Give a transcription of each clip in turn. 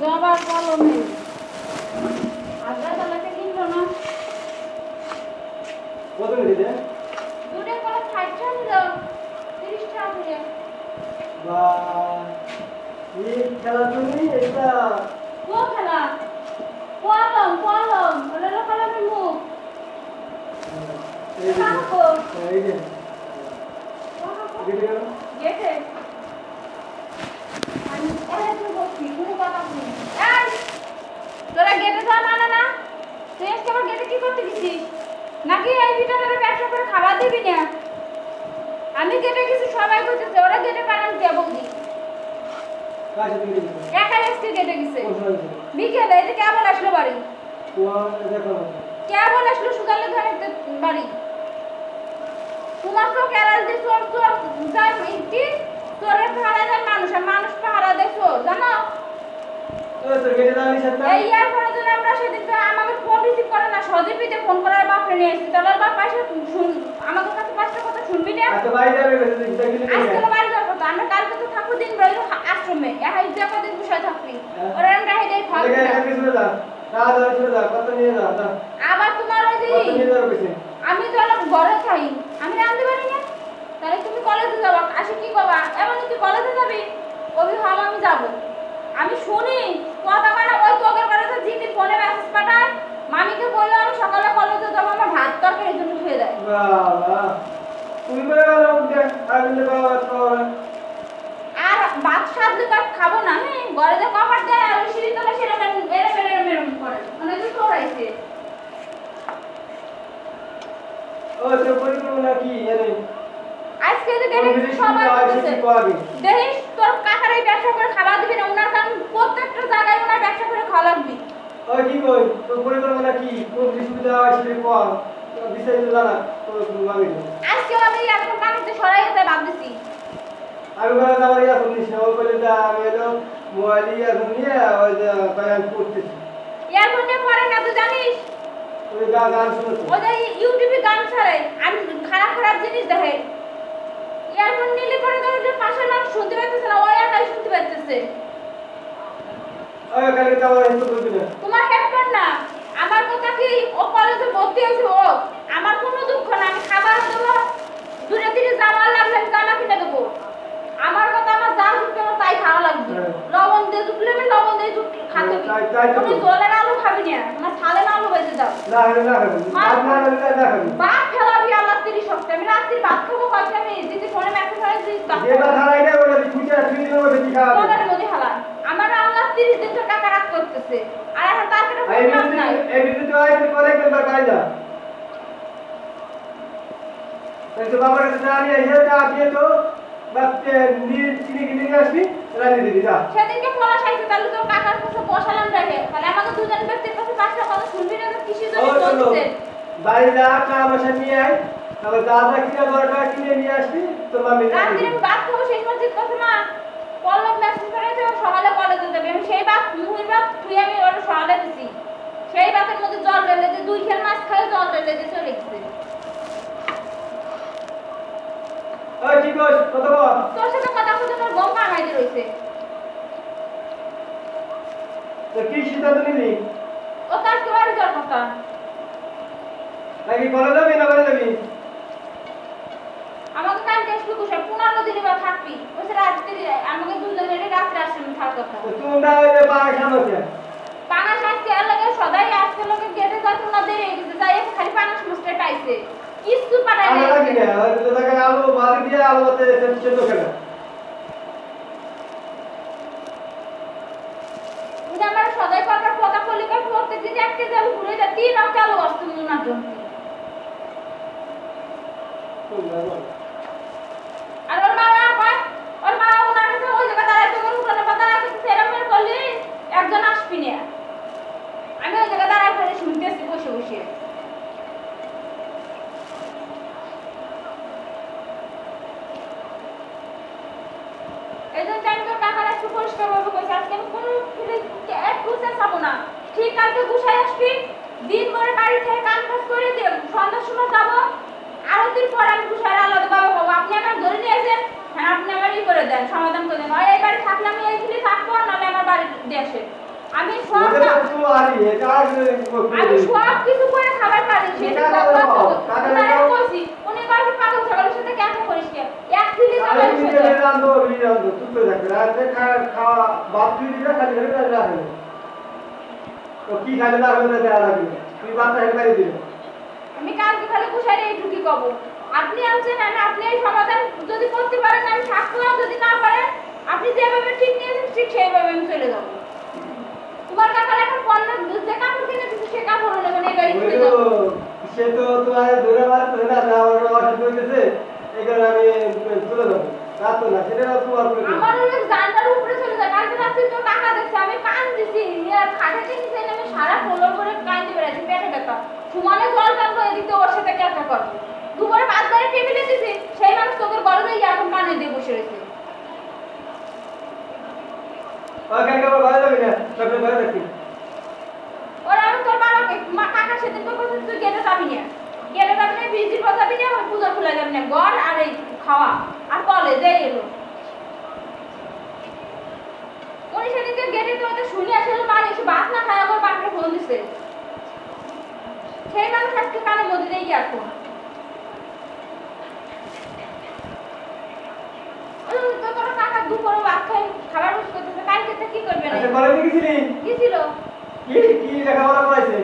যাবার বলো নেই আজকে তাহলে কিনলো না কত নিতে দুটো করে 60 টাকা দাও 30 টাকা করে বা এই খেলা তুমি এটা ও খেলা পলম ওটা লোকালের মুখ এই যে এই যে গেটে গেল গেটে আমি এত বসি কোনো কথা নেই এই তোরা গেটে যা না না তুই আজকে আমার গেটে কি করতে গেছিস নাকি এই ভিতরে ব্যবসা করে খাবার দিবি না আমি গেটে কিছু সবাই কইতেছে ওরা গেটে বানান দিয়ে বৌদি কাছে দিকে একাই আজকে গেটে গেছে বিকেলে এটা কেমন আসলো বাড়ি দেখো কেমন আসলো সুগালে ধরে বাড়ি তোমার তো কেরাল দিয়ে চোর যায় ইতি চোরের পাহারা দেয় মানুষ আর মানুষ পাহারা দেয় চোর জানো তোর গেটে দাঁড়ানি সাথে এই ইয়ার পরে যদি আমরা সেদিন তো আমাকে ফোন রিসিভ করে না সজীবিতে ফোন করার বাপরে নিয়ে এসেছি তাহলে বাপ পাশে আমাদের কাছে পাঁচটা কথা শুনবি না আচ্ছা বাড়ি যাবে দেখলি আজকে তো বাড়ি যাবো তো আমরা কালকে তো থাকবো দিন রইল আশ্রমে একাই যে কদিন বসে থাকবি ওরা রাহি দেয় খাওয়া কত নিয়ে যা আবার তোমার ওই যে কত নিয়ে যাবে বেশি আমি তো আমার ঘরে খাই আমি রাঁধতে পারি না তাহলে তুমি কলেজে যাবা আসে কি করবা এমন তুই কলেজে যাবি কবি হাম আমি যাব আমি শুনি কথা মানে ওই তোদের কলেজে জিতি ফোনে মেসেজ পাঠায় মামিকে বললো আমি সকালে কলেজে যাবো আমার ভাত তরকারির জন্য খেয়ে দেয় বাবা তুমি বলে গেল আর আর ভাত সাদলে কাট খাবো না হ্যাঁ ঘরে যে কভার দেয় আর সিঁড়ি তলে সেরকম মেরম করে মানে তুই তোরাইছে ও তো পরিকল্পনা কি জানি আজকে যে গেটে সবাই বলছে দেখিস তোর কাকার এই ব্যবসা করে খাবার দিবি না ওনার কারণ প্রত্যেকটা জায়গায় ওনার ব্যবসা করে খাওয়া লাগবে ওই কি কই তোর পরিকল্পনা কি কোন সুবিধা হয় সেটা কর বিস্তারিত জানা তোর মামি আজকে আমি এখন কানেতে সরাই যেতে বাদ দিছি আমি বলে আমার ইয়া শুনিস না ওই বলে যা আমি এলো মোবাইল ইয়া শুনিয়ে ওই যে বায়ান করতেছি ইয়ারফোন নিয়ে পড়ে না তুই জানিস ওই গান শুনছো ওই যে ইউটিউবে গান ছাড়ে আর খারাপ জিনিস দেখে ইয়ারফোন নিলে পরে তো ওই যে পাশের মানুষ শুনতে পাইতেছে না ওই একাই শুনতে পাইতেছে ওই কালকে তো আমার হিসু করবি না তোমার হেডফোন না আমার কথা কি ও কলেজে ভর্তি হয়েছে ও আমার কোনো দুঃখ না আমি খাবার দেবো দূরে দূরে জামা লাগলে আমি জামা কিনে দেবো আমার কথা আমার যা ঢুকতে আমার তাই খাওয়া লাগবে লবণ দিয়ে ঢুকলে আমি লবণ দিয়ে খাতে তুমি জলের আলু খাবি না আমার ছালের আলু বেজে দাও ভাত খেলাবি আল্লাহ 30 সপ্তাহে আমি রাত্রি ভাত খাবো কয়েকটা আমি দিদি ফোনে মেসেজ করে বলার মধ্যে হালা আমার আল্লাহ 30 দিন তো টাকা রাখ করতেছে আর এখন তার কাছে ফোন নাই বাবার কাছে জানি এই তো বাচ্চা চিনি কিনে আসবি রানি দিদি যা সেদিনকে পলাশ আইছে তাহলে তোর কাকার কাছে বসালাম রেখে তাহলে আমাকে দুজন ব্যক্তির কাছে পাঁচটা কথা শুনবি না কিসের জন্য বলছিস বাড়ি যা টাকা পয়সা নিয়ে আয় তারপর যা যা কিনে দরকার কিনে নিয়ে আসবি তোর মামি রাত্রে ভাত খাবো সেই সময় জিজ্ঞাসা করছে মা পল্লব মেসেজ করেছে সকালে কলেজে যাবে আমি সেই ভাত মুহির ভাত তুই আমি ওর সকালে দিছি সেই ভাতের মধ্যে জল ঢেলে দিয়ে 2 খেল মাছ খাই জল ঢেলে দিয়ে চলে গেছে ওই কি কইছ কত বল তোর সাথে কথা বলতে আমার গম কামাইতে রইছে তো কি সিদ্ধান্ত নিলি ও তার কি বাড়ি যাওয়ার কথা নাকি কলেজ যাবি না বাড়ি যাবি আমাকে কাল টেস্ট কুসা 15 দিন বা থাকবি ওই রাত্রি আমাকে দুজনের রাত্রে আসেন থাকার কথা তোমরা ওই যে পাড়া খামছে পানা সাজকে লাগে সদাই আজকে লোকে গেটে যাতে না দেরি হয়ে গেছে যাই খালি পানা সমস্যা পাইছে কিছু পাঠাই না আমার লাগে না ওই তো দেখেন আলু বাড়ি দিয়ে আলুতে সেদ্ধ করে উনি আমার সদাই পাটার কথা বলি কই প্রত্যেকদিন একটা জাল ঘুরে যায় 3 রাত চালু আসছে মুনার জন্য আর ওর মা কয় ওর মা উনার কাছে ওই জায়গা দাঁড়াইতে গেল উঠানে পাতা রাখতে সেরকম বললি একজন আসবি না আমি ওই জায়গা দাঁড়াই করে শুনতেছি বসে বসে এই জন্য আমি তোর কাকা আজকে পরিষ্কার ভাবে কইছি আজকে আমি কোনো একটু চাবো না ঠিক কালকে গুছাই আসবি দিন ভরে বাড়ি থেকে কাম কাজ করে দিয়ে সন্ধ্যার সময় যাবো আরতির পর আমি গুছাই আলাদা ভাবে পাবো আপনি আমার ধরে নিয়েছেন হ্যাঁ আপনি আমার ই করে দেন সমাধান করে দেন এই বাড়ি থাকলে আমি এইখানে থাকবো নাহলে আমার বাড়ি দেশে আমি সব কিছু করে খাবার পারি সেটা কইছি উনি কইছে পাগল ছাগলের সাথে কেন করিস কে এক ফিলি ছাগলের সাথে খাওয়া বাদ দিয়ে দিলে খালি খালি রাখবে তো কি খালি না হলে দেয়া লাগবে তুই বাচ্চা হেলে পারি দিলে আমি কালকে খালি কুশারে একটু কি কব আপনি আছেন না আপনি এই সমাধান যদি করতে পারেন আমি থাকবো যদি না পারেন আপনি যেভাবে ঠিক নিয়েছেন ঠিক সেইভাবে আমি চলে যাব তোমার কাকার এখন পণ্য যে কাপড় কিনে দিচ্ছে সে কাপড় নেবে না এই গাড়ি চলে যাব সে তো তোমার ধরে মারতে না আমার অসুখ হয়েছে এই কারণে আমি চলে যাবো রাত না সেটা তোমার উপরে আমার ওই জানলার উপরে চলে যায় কালকে রাতে তো টাকা দেখছে আমি কান দিছি আর খাটাতে নিছে আমি সারা ফলোর করে কাঁদতে বেড়াচ্ছি পেটে ব্যথা সুমানে জল টানলো এদিকে ওর সাথে ক্যাচা করবো দুপুরে 5 বারে টেবিলে দিছি সেই মানুষ তোদের ঘরে যাই এখন পানি দিয়ে বসে রয়েছে ওকে কেবল ঘরে যাবি না সকালে ঘরে থাকি ওরা আমি তোর বাবাকে মা কাকা সেদিন তো বলছিস তুই গেটে যাবি না গেটে যাবি না বিজির বসাবি না ওই পূজা খুলে যাবি না ঘর আর এই খাওয়া আর কলেজে এলো উনি সেদিনকে গেটে তো ওদের শুনে আসলে মা এসে ভাত না খায় আবার বাপরে ফোন দিছে সেই মানুষ আজকে কানে মধ্যে দিয়ে গিয়ে তো তোর কাকা দুপুরে ভাত খাই খাবার বসে করতেছে কালকে তো কি করবে না আচ্ছা কলেজে গেছিলি গেছিল কি কি লেখাপড়া করাইছে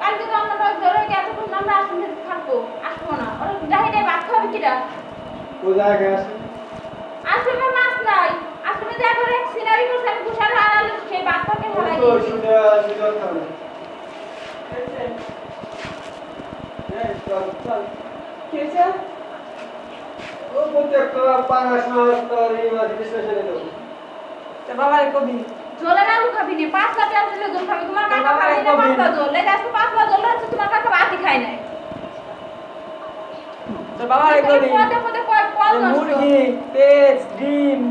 কালকে তো আমরা ধরে এতক্ষণ আমরা আসলে থাকবো আসবো না ওরা ডাইরে ভাত খাবে কিরা ও জায়গায় আসে আসলে মাছ নাই আসলে যে একবার এক সিনারি করছে আমি কুশার হারাল সেই ভাতটাকে হারাই তো দিয়েছি শুনে শুনে খাবে কেসা ও বলতে একটা পাঁচ মাস তোর এই মাস ডিসকাশনে দেবো তে বাবা কবি জলের আলু খাবি না 5 লাখ টাকা দিলে জল খাবি তোমার কাকা খাবে না 5 লাখ জল লেগে আজকে 5 লাখ জল আছে তোমার কাকা ভাতই খায় নাই তে বাবা কবি পদে পদে কল নষ্ট মুরগি পেঁয়াজ ডিম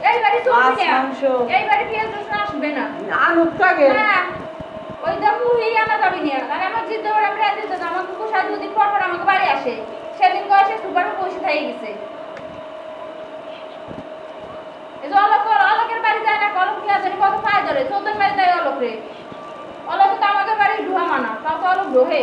এইবারে মাছ, চলবে না মাংস। এইবারে পেঁয়াজ রসুন আসবে না আলু থাকে হ্যাঁ ওই দাম মুহি আনা যাবি না আর আমার জিদ্দ ওর আমরা দিতে আমাকে কুশা দুদিন পর পর আমাকে বাড়ি আসে সেদিন বয়সে সুপারে পয়সা থাই গেছে এই যে অলকের বাড়ি যায় না কলম কি আছে কত পায় ধরে চোদ্দন বাড়ি যায় অলক রে অলক তো আমাদের বাড়ি ডুহা মানা তাও তো অলক ডোহে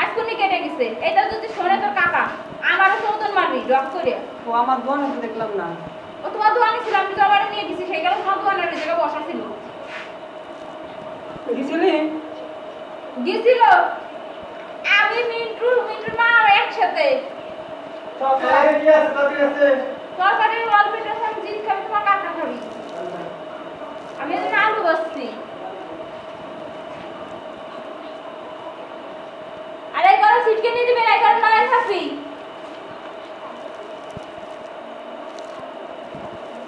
আজকুনি কেটে গেছে এটা যদি শোনে তোর কাকা আমারও চোদ্দন মারবি ডক করে ও আমার বোন তো দেখলাম না ও তোমার দোয়ানি ছিল আমি জবারে নিয়ে গেছি সেই গেল তোমার দোয়ানের জায়গায় বসা ছিল গেছিলি গেছিল আমি মিন্টুর মা একসাথে এই কি আছে তোর কাছে তরকারির অল্পটা আমি জিনিস খাবি তোমার কাকা খাবি আমি এজন্য আলু বসছি আর এই করে সিটকে নিয়ে দিবেন এই করে নয় থাকবি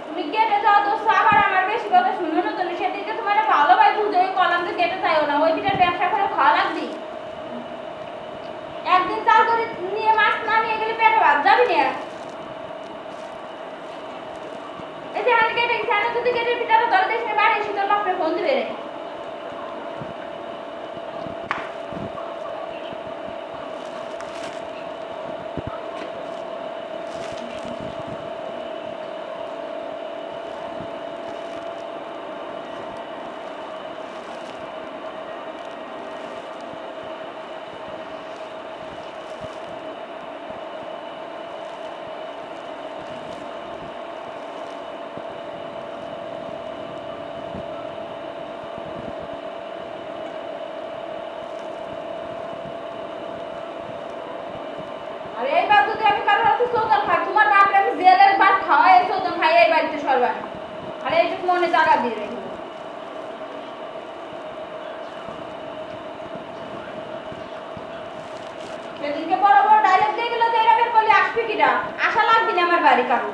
তুমি কেটে যাও দোস্ত আবার আমার বেশি কথা শুনো না তুমি সেদিকে তোমার ভালো ভাই বুঝে ওই কলাম তো কেটে চাইও না ওই পিঠার ব্যবসা করে খাওয়া লাগবি একদিন চাল করে নিয়ে মাছ না নিয়ে গেলে পেটে ভাত যাবি না এই যে আমি কেটে গেছি আমি যদি কেটে পিঠাটা ধরে দিস না বাড়ি এসে তোর বাপরে ফোন দিবে রে আর এইবার যদি আমি কারোর হাতে চৌদন খাই তোমার বাপরে আমি জেলের ভাত খাওয়াই চৌদন খাই এই বাড়িতে সরবার আর এইটুকু মনে জায়গা দিয়ে রেখে সেদিনকে বড় বড় ডায়লগ দিয়ে গেল যে এরকম বলে আসবি কিনা আশা লাগবি না আমার বাড়ি কারো